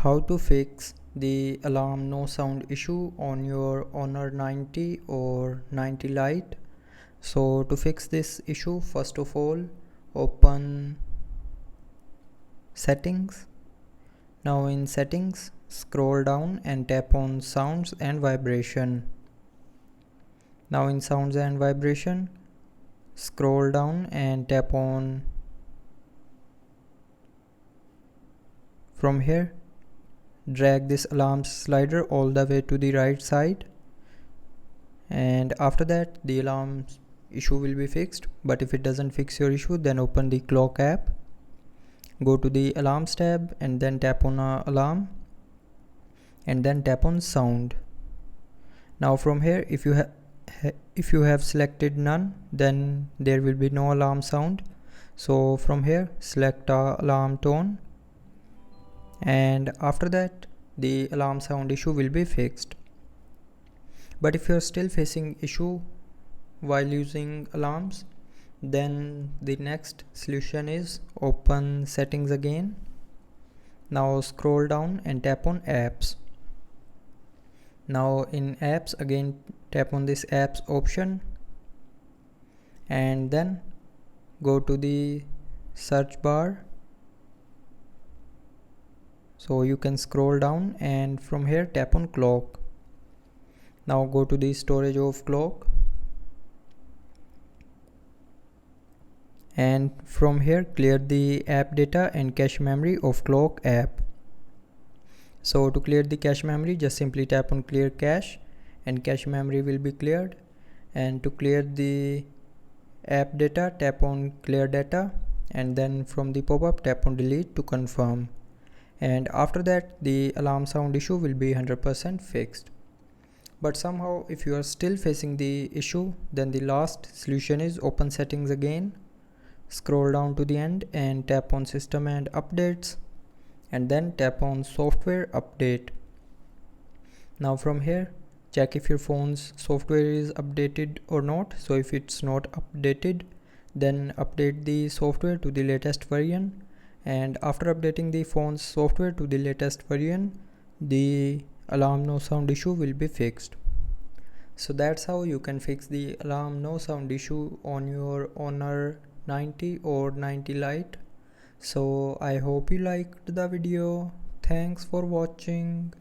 how to fix the alarm no sound issue on your Honor 90 or 90 Lite. So to fix this issue, first of all, open settings. Now in settings, scroll down and tap on sounds and vibration. Now in sounds and vibration, scroll down and tap on, from here drag this alarm slider all the way to the right side, and after that the alarm issue will be fixed. But if it doesn't fix your issue, then open the clock app, go to the alarms tab and then tap on alarm and then tap on sound. Now from here, if you have selected none, then there will be no alarm sound. So from here select alarm tone, and after that the alarm sound issue will be fixed. But if you are still facing issue while using alarms, then the next solution is open settings again. Now scroll down and tap on apps. Now in apps, again tap on this apps option and then go to the search bar. So you can scroll down and from here tap on clock. Now go to the storage of clock and from here clear the app data and cache memory of clock app. So to clear the cache memory, just simply tap on clear cache and cache memory will be cleared. And to clear the app data, tap on clear data and then from the pop-up tap on delete to confirm. And after that the alarm sound issue will be 100% fixed. But somehow if you are still facing the issue, then the last solution is open settings again, scroll down to the end and tap on system and updates and then tap on software update. Now from here check if your phone's software is updated or not. So if it's not updated, then update the software to the latest version, and after updating the phone's software to the latest version, the alarm no sound issue will be fixed. So that's how you can fix the alarm no sound issue on your Honor 90 or 90 Lite. So I hope you liked the video. Thanks for watching.